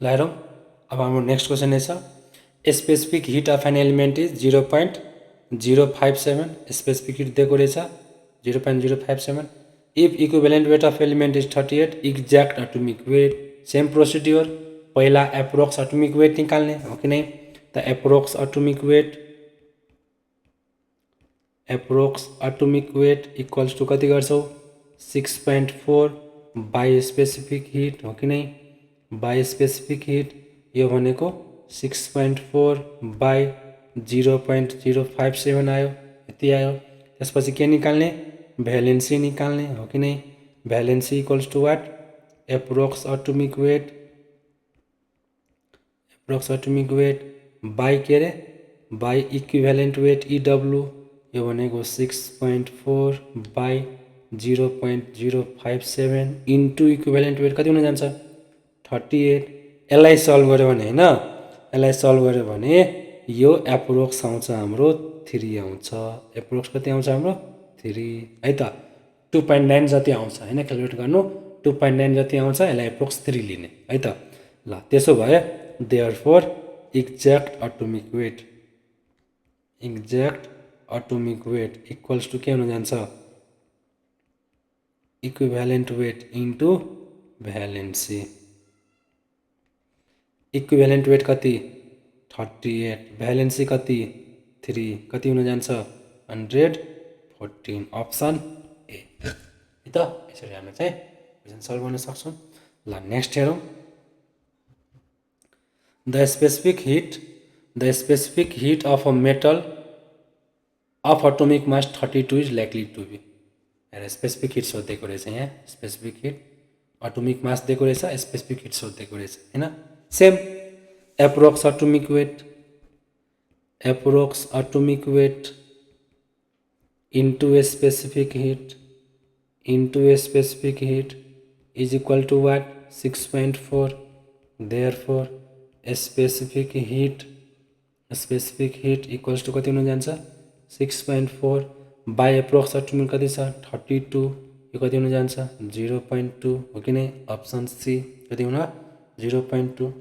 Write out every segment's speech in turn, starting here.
ल हेरौँ अब हाम्रो नेक्स्ट क्वेसन रहेछ specific heat of an element is 0.057 specific heat दिएको रहेछ 0.057 if equivalent weight of element is 38 exact atomic weight same procedure पहिला एप्रोक्स एटोमिक वेट निकाल्ने हो कि नै त approx atomic weight equals to कति गर्छौ 6.4 बाई स्पेसिफिक हिट हो कि नै बाई स्पेसिफिक हिट यो भनेको 6.4 बाई 0.057 आयो यति आयो त्यसपछि के निकाल्ने भ्यालेन्सी निकाल्ने हो कि नै valency equals to what approx atomic weight by के अरे बाई इक्विभ्यालेन्ट वेट इडब्ल्यू यो भनेको 6.4 बाई 0.057 इन्टु इक्विभ्यालेन्ट वेट कति हुन जान्छ 38 यसलाई सल्भ गर्यो भने हैन यसलाई सल्भ गर्यो भने यो एप्रोक्स आउँछ हाम्रो 3 आउँछ एप्रोक्स कति आउँछ हाम्रो 3 है त 2.9 जति आउँछ हैन क्याल्कुलेट गर्नु 2.9 जति आउँछ यसलाई एप्रोक्स 3 लिने है त ल त्यसो भए therefore exact atomic weight equals to के हुन जान्छ equivalent weight into valency equivalent weight कति 38 भ्यालेन्सी कति 3 कति हुन जान्छ 114 अप्सन ए है त यसरी हामीले चाहिँ क्वेसन सल्भ गर्न सक्छौं ल नेक्स्ट हेरौं the specific heat of a metal of atomic mass 32 is likely to be हेर स्पेसिफिक हिट सोधेको रहेछ यहाँ स्पेसिफिक हिट एटोमिक मास दिएको रहेछ स्पेसिफिक हिट सोधेको रहेछ हैन same approx atomic weight into a specific heat is equal to what 6.4 therefore a specific heat equals to कति हुन जान्छ 6.4 by approx एटोमिक कति छ 32 यो कति हुन जान्छ 0.2 हो कि नै अप्सन सी कति हुन 0.2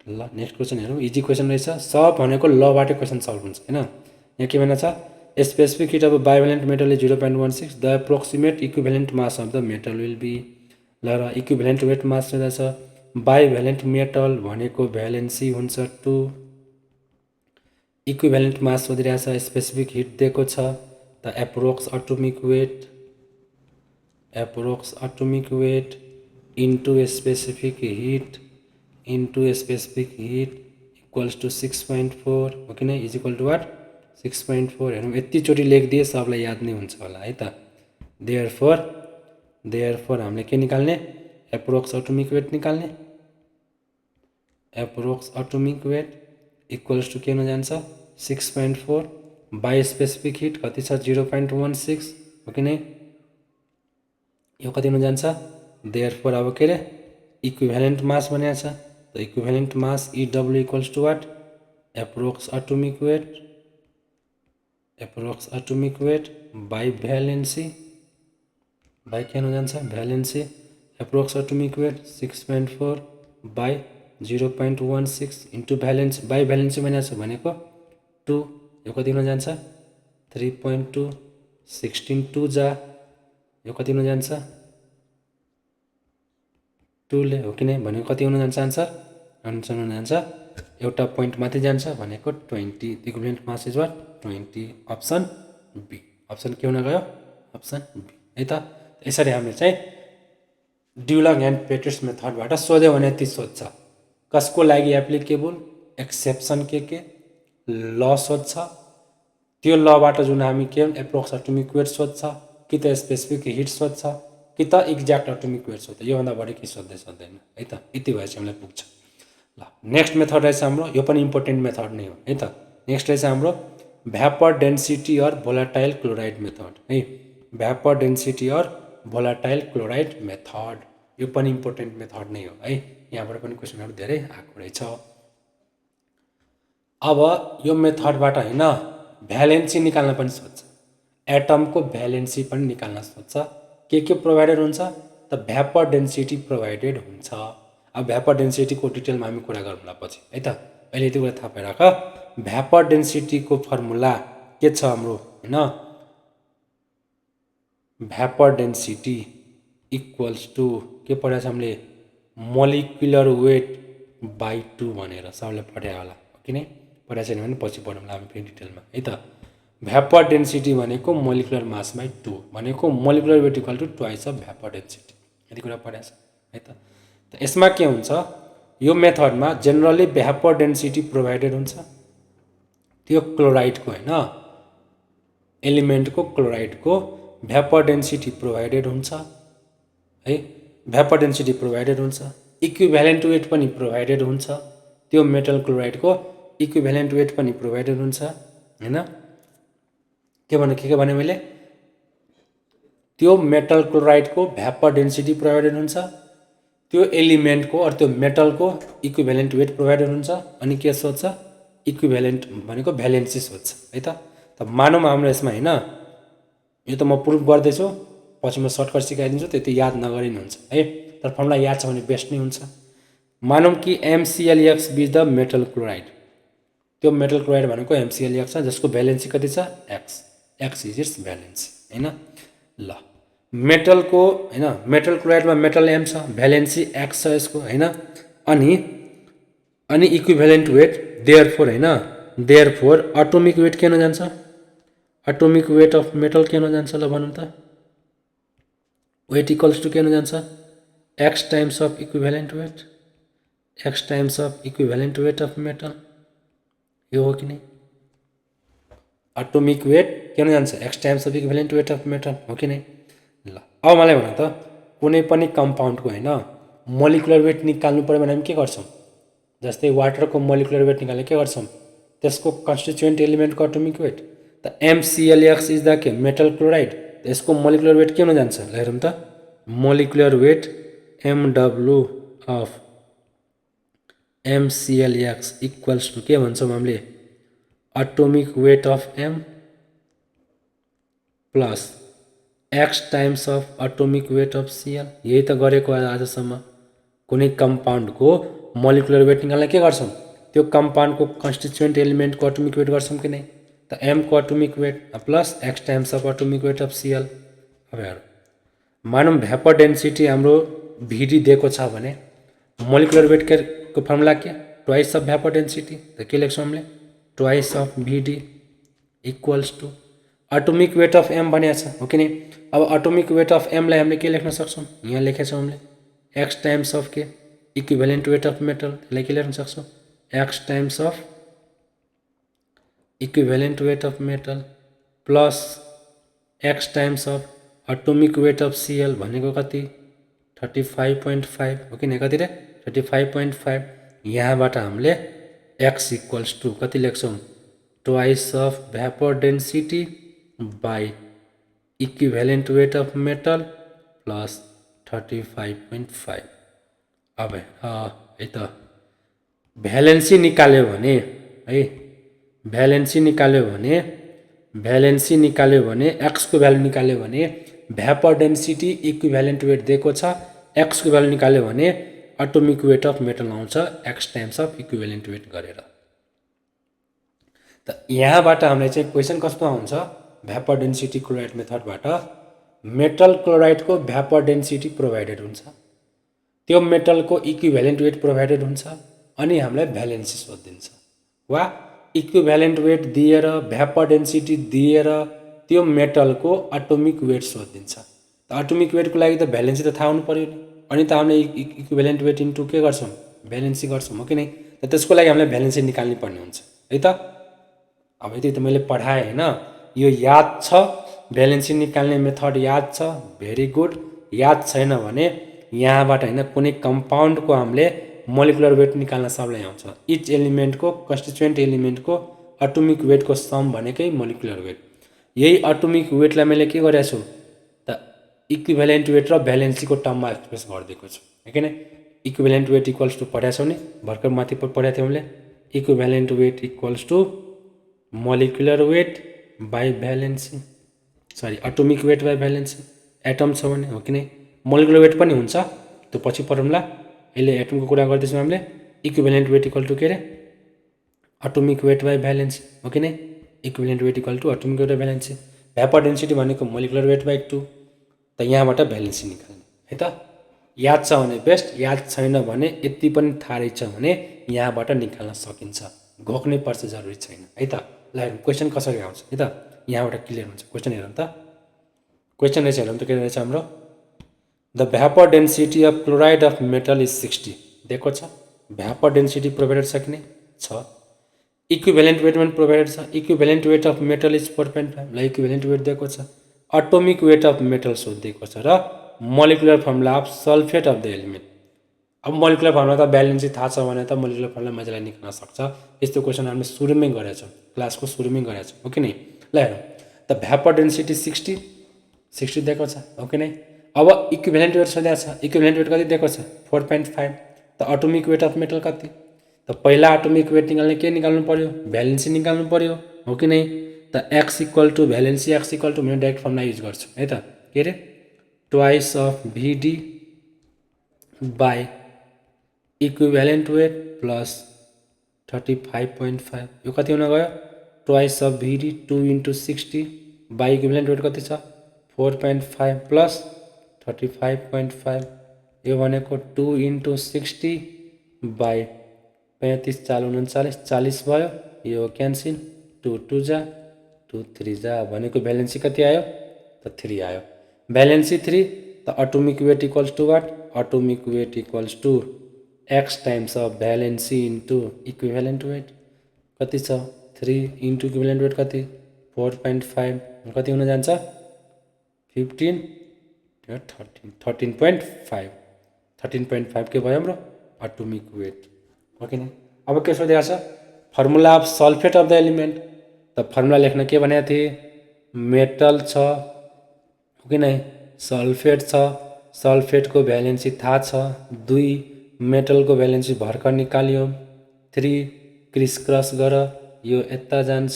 ल नेक्स्ट क्वेसन हेरौँ इजी क्वेसन रहेछ सब भनेको लबाटै क्वेसन सल्भ हुन्छ हैन यहाँ के भन्न छ specific heat of bivalent metal is 0.16 the approximate equivalent mass of the metal will be ल र इक्विभ्यालेन्ट वेट मास रहेछ बाइभ्यालेन्ट मेटल भनेको भ्यालेन्सी हुन्छ 2 इक्विभ्यालेन्ट मास सोधिरहेछ स्पेसिफिक हिट दिएको छ the approx atomic weight into specific heat equals to 6.4 हो कि नै इज इक्वल टू वाट 6.4 हेरौँ यतिचोटि लेखिदिए सबलाई याद नै हुन्छ होला है त देयरफोर हामीले के निकाल्ने एप्रोक्स एटोमिक वेट निकाल्ने approx atomic weight equals to के हुन जान्छ 6.4 बाई स्पेसिफिक हिट कति छ 0.16 हो कि नै यो कति हुन जान्छ देयरफोर अब के रे इक्विभ्यालेन्ट मास भनेको छ त equivalent mass EW equals to what approx atomic weight by valency by के हुन जान्छ valency approx atomic weight 6.4 by 0.16 into valency by valency भनेको 2 यो कति हुन जान्छ 3.2 16 2 जा यो कति हुन जान्छ 2 ले हो कि नै भनेको कति हुन जान्छ आन्सर हुन जान्छ एउटा पोइन्ट माथि जान्छ भनेको 20 equivalent mass is what 20 option B option के हुन गयो अप्सन बी है त यसरी हामीले चाहिँ ड्युलङ एन्ड पेट्रिस मेथडबाट सोध्यो भने यति सोध्छ कसको लागि एप्लिकेबल एक्सेप्सन के ल सोध्छ त्यो लबाट जुन हामी के एप्रोक्स एटोमिक वेट सोध्छ कि त स्पेसिफिक हिट सोध्छ कि त एक्ज्याक्ट एटोमिक वेट सोध्छ योभन्दा बढी के सोध्दैन है त यति भएपछि हामीलाई पुग्छ ल नेक्स्ट मेथड रहेछ हाम्रो यो पनि इम्पोर्टेन्ट मेथड नै हो है त नेक्स्ट रहेछ हाम्रो vapour density or volatile chloride method है vapour density or volatile chloride method यो पनि इम्पोर्टेन्ट मेथड नै हो है यहाँबाट पनि क्वेसनहरु धेरै आएको रहेछ अब यो मेथडबाट हैन भ्यालेन्सी निकाल्न पनि सोध्छ एटमको भ्यालेन्सी पनि निकाल्न सोध्छ के प्रोभाइडेड हुन्छ त भ्यापर डेन्सिटी प्रोभाइडेड हुन्छ अब भ्यापर डेन्सिटीको डिटेलमा हामी कुरा गरौँला पछि है त। अहिले यति कुरा थाहा पाइराख, भ्यापर डेन्सिटीको फर्मुला के छ हाम्रो हैन, भ्यापर डेन्सिटी इक्वल्स टु के पढाएको छ हामीले, मोलिकुलर वेट बाई 2 भनेर सबैले पढायो होला कि नै, पढाएको छैन भने पछि पढौँला हामी फेरि डिटेलमा है त। भ्यापर डेन्सिटी भनेको मोलिकुलर मास बाई 2 भनेको molecular weight equal to twice of vapour density, यति कुरा पढाएको छ है त। त यसमा के हुन्छ, यो मेथडमा जेनरली भ्यापर डेन्सिटी प्रोभाइडेड हुन्छ, त्यो क्लोराइडको हैन, एलिमेन्टको क्लोराइडको भ्यापर डेन्सिटी प्रोभाइडेड हुन्छ है, भ्यापर डेन्सिटी प्रोभाइडेड हुन्छ, इक्विभ्यालेन्ट वेट पनि प्रोभाइडेड हुन्छ, त्यो मेटल क्लोराइडको इक्विभ्यालेन्ट वेट पनि प्रोभाइडेड हुन्छ हैन। के भने मैले, त्यो मेटल क्लोराइडको भ्यापर डेन्सिटी प्रोभाइडेड हुन्छ, त्यो एलिमेन्टको अर त्यो मेटलको इक्विभ्यालेन्ट वेट प्रोभाइडेड हुन्छ, अनि के सोध्छ, इक्विभ्यालेन्ट भनेको भ्यालेन्सी सोध्छ है त। त मानौँ हाम्रो यसमा हैन, यो त म प्रुफ गर्दैछु, पछि म सर्टकट सिकाइदिन्छु, त्यति याद नगरिनु हुन्छ है, तर फर्मुला याद छ भने बेस्ट नै हुन्छ। मानौँ कि MClX बिज द मेटल क्लोराइड, त्यो मेटल क्लोराइड भनेको MClX छ, जसको भ्यालेन्सी कति छ, x इज इट्स भ्यालेन्सी हैन। ल मेटलको हैन, मेटल क्लोराइडमा मेटल M छ, भ्यालेन्सी x छ यसको हैन, अनि इक्विभ्यालेन्ट वेट देयरफोर हैन, देयरफोर एटोमिक वेट के हुन जान्छ, एटोमिक वेट अफ मेटल के हुन जान्छ, ल भनौँ त, वेट इक्वल्स टु के हुन जान्छ, x times of equivalent weight, x times of equivalent weight of metal, यो हो कि नै, एटोमिक वेट के हुन जान्छ, x times of equivalent weight of metal, हो कि नै। ल अब मलाई भन त, कुनै पनि कम्पाउन्डको हैन मोलिकुलर वेट निकाल्नु पर्यो भने हामी के गर्छौँ, जस्तै वाटरको मोलिकुलर वेट निकाल्ने के गर्छौँ, त्यसको कन्स्टिट्युएन्ट एलिमेन्टको एटोमिक वेट, त MClX इज द के मेटल क्लोराइड, यसको मोलिकुलर वेट के हुन जान्छ, ल हेरौँ त, molecular weight MW of MClX equals to के भन्छौँ हामीले, atomic weight of M plus x times of atomic weight of Cl। यही त गरेको आजसम्म, कुनै कम्पाउन्डको मोलिकुलर वेट निकाल्न के गर्छौँ, त्यो कम्पाउन्डको कन्स्टिट्युएन्ट एलिमेन्टको एटोमिक वेट गर्छौँ कि नै, त M को atomic weight plus x times of atomic weight of Cl। अब हेर, मानौँ भ्यापर डेन्सिटी हाम्रो Vd दिएको छ भने मोलिकुलर वेटको फर्मुला के, ट्वाइस अफ भ्यापर डेन्सिटी, त के लेख्छौँ हामीले, twice of Vd equals to atomic weight of M भनेको छ, हो कि नै। अब एटोमिक वेट अफ M लाई हामीले के लेख्न सक्छौँ, यहाँ लेखेका छौँ हामीले, x टाइम्स अफ के इक्विभ्यालेन्ट वेट अफ मेटल, त्यसलाई के लेख्न सक्छौँ, x times of equivalent weight of metal plus x times of atomic weight of Cl भनेको कति, 35.5, हो कि नै, कति रे 35.5। यहाँबाट हामीले x इक्वल्स टु कति लेख्छौँ, twice of vapour density by equivalent weight of metal plus 35.5। अब है त भ्यालेन्सी निकाल्यो भने है, भ्यालेन्सी निकाल्यो भने x को भ्यालु निकाल्यो भने भ्यापर डेन्सिटी इक्विभ्यालेन्ट वेट दिएको छ, x को भ्यालु निकाल्यो भने एटोमिक वेट अफ मेटल आउँछ x times of equivalent weight गरेर। त यहाँबाट हामीले चाहिँ क्वेसन कस्तो आउँछ, भ्यापर डेन्सिटी क्लोराइड मेथडबाट मेटल क्लोराइडको भ्यापर डेन्सिटी प्रोभाइडेड हुन्छ, त्यो मेटलको इक्विभ्यालेन्ट वेट प्रोभाइडेड हुन्छ, अनि हामीलाई भ्यालेन्सी सोधिदिन्छ, वा इक्विभ्यालेन्ट वेट दिएर भ्यापर डेन्सिटी दिएर त्यो मेटलको एटोमिक वेट सोधिदिन्छ। त एटोमिक वेटको लागि त भ्यालेन्सी त थाहा हुनु पर्यो नि, अनि त हामीले इक्विभ्यालेन्ट वेट इन्टु के गर्छौँ, भ्यालेन्सी गर्छौँ, हो कि नै। त त्यसको लागि हामीले भ्यालेन्सी निकाल्नु पर्ने हुन्छ है त। अब यति त मैले पढाएँ हैन, यो याद छ, भ्यालेन्सी निकाल्ने मेथड याद छ, भेरी गुड। याद छैन भने यहाँबाट हैन कुनै कम्पाउन्डको हामीले मोलिकुलर वेट निकाल्न सबलाई आउँछ, इच एलिमेन्टको कन्स्टिट्युएन्ट एलिमेन्टको एटोमिक वेटको सम भनेकै मोलिकुलर वेट। यही एटोमिक वेटलाई मैले के गरेको छु त, इक्विभ्यालेन्ट वेट र भ्यालेन्सीको टर्ममा एक्सप्रेस गरिदिएको छु, है कि नै। इक्विभ्यालेन्ट वेट इक्वल्स टु पढाएको छौँ नि, भर्खर माथि पढाएको थियौँ हामीले, equivalent weight equals to molecular weight by valency, sorry atomic weight by valency, atom छ भने, हो कि नै। मोलिकुलर वेट पनि हुन्छ, त्यो पछि पढौँला, अहिले एटमको कुरा गर्दैछौँ हामीले इक्विभ्यालेन्ट वेट इक्वल टु के अरे एटोमिक वेट बाई भ्यालेन्सी हो कि नै equivalent weight equal to atomic weight by valency vapour density भनेको मोलिकुलर वेट बाई 2 त यहाँबाट भ्यालेन्सी निकाल्ने है त याद छ भने बेस्ट याद छैन भने यति पनि थाहा रहेछ भने यहाँबाट निकाल्न सकिन्छ घोक्नै पर्छ जरुरी छैन है त ल क्वेसन कसरी आउँछ है त यहाँबाट क्लियर हुन्छ क्वेसन हेरौँ त क्वेसन रहेछ हेरौँ त के रहेछ हाम्रो the vapour density of chloride of metal is 60 दिएको छ भ्यापर डेन्सिटी प्रोभाइडेड छ कि नै छ इक्विभ्यालेन्ट वेट पनि प्रोभाइडेड छ equivalent weight of metal is 4.5 ल इक्विभ्यालेन्ट वेट दिएको छ एटोमिक वेट अफ मेटल सोधिएको छ र molecular formula of sulphate of the element अब मोलिकुलर फर्मुला त भ्यालेन्सी थाहा छ भने त मोलिकुलर फर्मुला मजाले निकाल्न सक्छ यस्तो क्वेसन हामीले सुरुमै गरेछौँ क्लासको सुरुमै गरेछौँ हो कि नै ल हेरौँ द भ्यापर डेन्सिटी 60 दिएको छ हो कि नै अब इक्विभ्यालेन्ट वेट सोधेको छ इक्विभ्यालेन्ट वेट कति दिएको छ 4.5 त एटोमिक वेट अफ मेटल कति त पहिला एटोमिक वेट निकाल्ने के निकाल्नु पर्यो भ्यालेन्सी निकाल्नु पर्यो हो कि नै त x equal to valency x equal to मैले डाइरेक्ट फर्मुला युज गर्छु है त के अरे twice of VD by equivalent weight plus 35.5 यो कति हुन गयो twice of VD 2 × 60 by equivalent weight कति छ 4.5 प्लस 35.5 यो भनेको 2 × 60 बाई 35 4 40 भयो यो क्यान्सिल 2 2 जा 2 3 जा भनेको भ्यालेन्सी कति आयो त 3 आयो भ्यालेन्सी 3 त atomic weight equals to what atomic weight equals to x times of valency into equivalent weight कति छ 3 इन्टु इक्विभ्यालेन्ट वेट कति 4.5 कति हुन जान्छ 15 13.5 के भयो हाम्रो एटोमिक वेट हो कि नै अब के सोधेको छ formula of sulphate of the element त फर्मुला लेख्न के भनेको थिए मेटल छ हो कि नै सल्फेट छ सल्फेटको भ्यालेन्सी थाहा छ 2 मेटलको भ्यालेन्सी भर्खर निकाल्यो 3 क्रिस क्रस गर यो यता जान्छ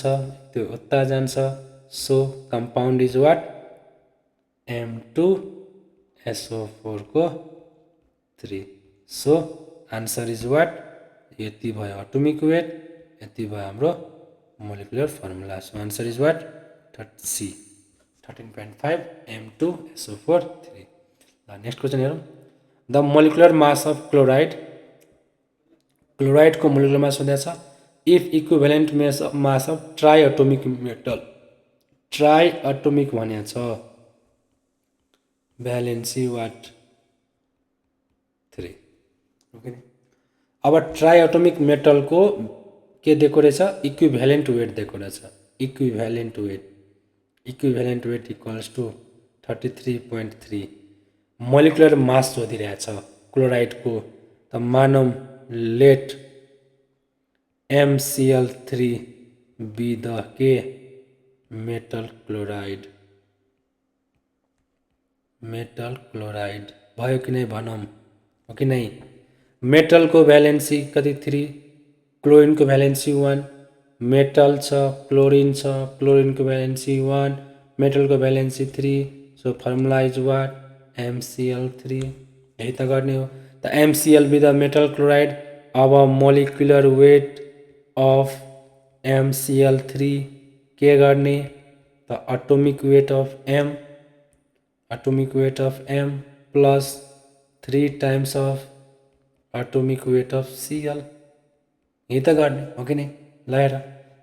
त्यो उता जान्छ so compound is what M2SO4 को 3 सो आन्सर इज वाट यति भयो एटोमिक वेट यति भयो हाम्रो molecular formula so answer is what C 13.5 M2SO4 3 ल नेक्स्ट क्वेसन हेरौँ the molecular mass of chloride क्लोराइडको मोलिकुलर मास सोधेको छ if equivalent mass of tri atomic metal tri atomic भनेको छ भ्यालेन्सी वाट 3 ओके अब ट्राई एटोमिक मेटलको के दिएको रहेछ इक्विभ्यालेन्ट वेट दिएको रहेछ equivalent weight equals to 33.3 molecular mass सोधिरहेछ क्लोराइडको त मानौँ लेट MCl3 बी द के मेटल क्लोराइड भयो कि नै भनौँ हो कि नै मेटलको भ्यालेन्सी कति 3 क्लोरिनको भ्यालेन्सी 1 मेटल छ क्लोरिनको भ्यालेन्सी 1 मेटलको valency 3 so formula is what MCl3 यही त गर्ने हो त MCl be the metal chloride अब मोलिकुलर वेट अफ MCl3 के गर्ने त atomic weight of M plus 3 times of atomic weight of Cl यही त गर्ने हो कि नै ल हेर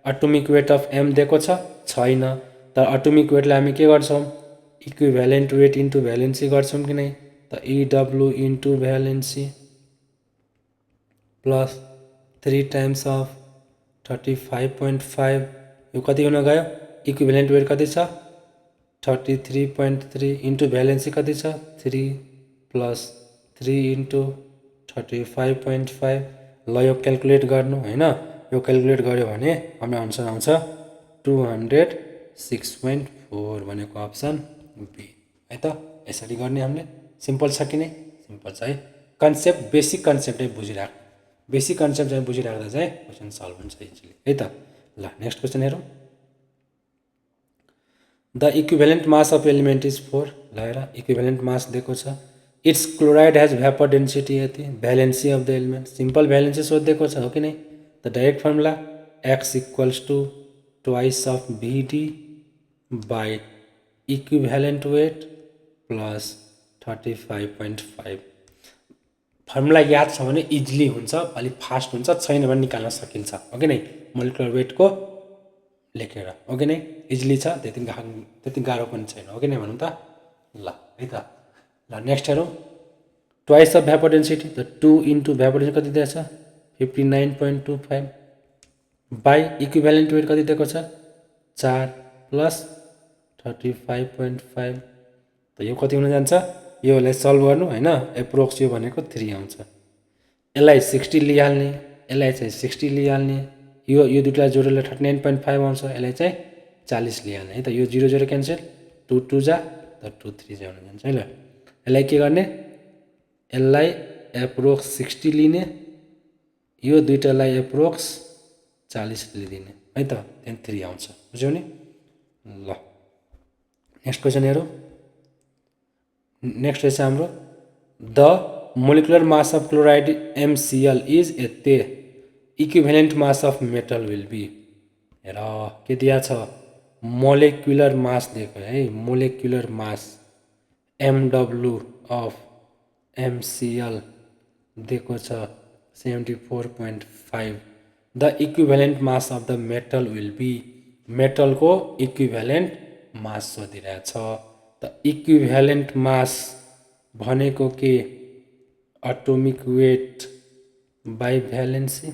एटोमिक वेट अफ M दिएको छैन तर एटोमिक वेटलाई हामी के गर्छौँ इक्विभ्यालेन्ट वेट इन्टु भ्यालेन्सी गर्छौँ कि नै त EW into valency plus 3 times of 35.5 यो कति हुन गयो इक्विभ्यालेन्ट वेट कति छ 33.3 इन्टु भ्यालेन्सी कति छ 3 प्लस 3 इन्टु 35.5 ल यो क्यालकुलेट गर्नु हैन यो क्यालकुलेट गर्यो भने हाम्रो आन्सर आउँछ 206.4 भनेको अप्सन बी है त यसरी गर्ने हामीले सिम्पल छ कि नै सिम्पल छ है कन्सेप्ट बेसिक कन्सेप्ट चाहिँ बुझिराख्दा चाहिँ क्वेसन सल्भ हुन्छ इजिली है त ल नेक्स्ट क्वेसन हेरौँ the equivalent mass of element is 4 ल हेर इक्विभ्यालेन्ट मास दिएको छ it's chloride has vapour density यति valency of the element simple valency सोधिदिएको छ हो कि नै the direct formula x equals to twice of VD by equivalent weight plus 35.5 formula याद छ भने इजिली हुन्छ अलिक फास्ट हुन्छ छैन भने निकाल्न सकिन्छ हो कि नै मोलिकुलर वेटको लेखेर हो कि नै इजिली छ त्यति गाह्रो पनि छैन हो कि नै भनौँ त ल है त ल नेक्स्ट हेरौँ ट्वाइस अफ भ्यापर डेन्सिटी त 2 इन्टु भ्यापर डेन्सिटी कति दिएको छ 59.25 बाई इक्विभ्यालेन्ट वेट कति दिएको छ 4 प्लस 35.5 त यो कति हुन जान्छ योलाई सल्भ गर्नु हैन एप्रोक्स यो भनेको 3 आउँछ यसलाई 60 लिइहाल्ने यसलाई चाहिँ 60 लिइहाल्ने यो दुईटालाई जोडेर 39.5 आउँछ यसलाई चाहिँ 40 लिइहाल्ने है त यो 0 0 क्यान्सल 2 2 जा त 2 3 जा हुन जान्छ है ल यसलाई के गर्ने यसलाई एप्रोक्स 60 लिने यो दुईटालाई एप्रोक्स 40 लिदिने है त त्यहाँ 3 आउँछ बुझ्यौ नि ल नेक्स्ट क्वेसन हेरौँ नेक्स्ट रहेछ हाम्रो the molecular mass of chloride MCl is यति equivalent mass of metal will be हेर के दिया छ मोलिकुलर मास दिएको है molecular mass MW of MCl दिएको छ 74.5 the equivalent mass of the metal will be मेटलको इक्विभ्यालेन्ट मास सोधिरहेछ त इक्विभ्यालेन्ट मास भनेको के एटोमिक वेट बाई भ्यालेन्सी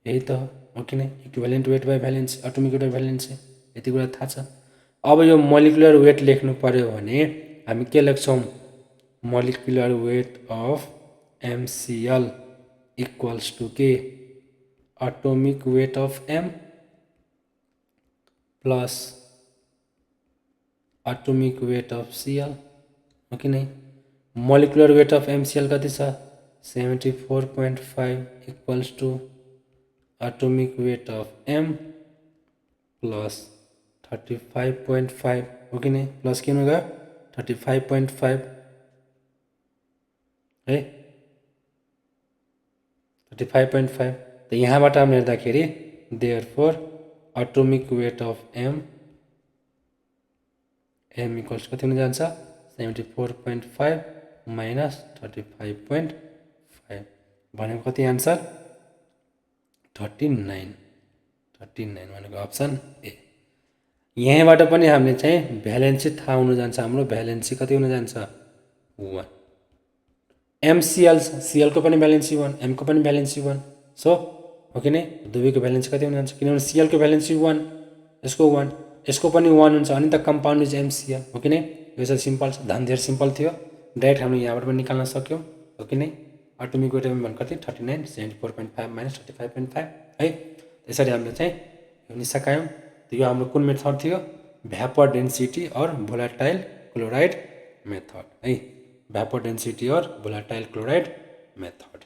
यही त हो कि नै equivalent weight by valency atomic weight by valency यति कुरा थाहा छ अब यो मोलिकुलर वेट लेख्नु पर्यो भने हामी के लेख्छौँ molecular weight of MCl equals to के atomic weight of M plus atomic weight of Cl हो कि नै मोलिकुलर वेट अफ MCl कति छ 74.5 equals to atomic weight of M plus 35.5 हो कि नै प्लस के हुन गयो 35.5 है 35.5 त यहाँबाट हामी हेर्दाखेरि therefore atomic weight of M equals कति हुन जान्छ 74.5 माइनस 35.5 भनेको कति आन्सर 39 भनेको अप्सन ए यहाँबाट पनि हामीले चाहिँ भ्यालेन्सी थाहा हुन जान्छ हाम्रो भ्यालेन्सी कति हुन जान्छ 1 MCl Cl को पनि भ्यालेन्सी 1 M को पनि भ्यालेन्सी 1 सो हो कि नै दुवैको भ्यालेन्सी कति हुन जान्छ किनभने Cl को भ्यालेन्सी 1 यसको पनि 1 हुन्छ अनि त कम्पाउन्ड इज MCl हो कि नै यो चाहिँ सिम्पल छ धन धेरै सिम्पल थियो डाइरेक्ट हामीले यहाँबाट पनि निकाल्न सक्यौँ हो कि नै एटोमिक वेट भने कति 39 74.5 माइनस 35.5 है त्यसरी हामीले चाहिँ यो निसकायौँ यो हाम्रो कुन मेथड थियो भ्यापर डेन्सिटी और भोलाटाइल क्लोराइड मेथड है भ्यापर डेन्सिटी और भोलाटाइल क्लोराइड मेथड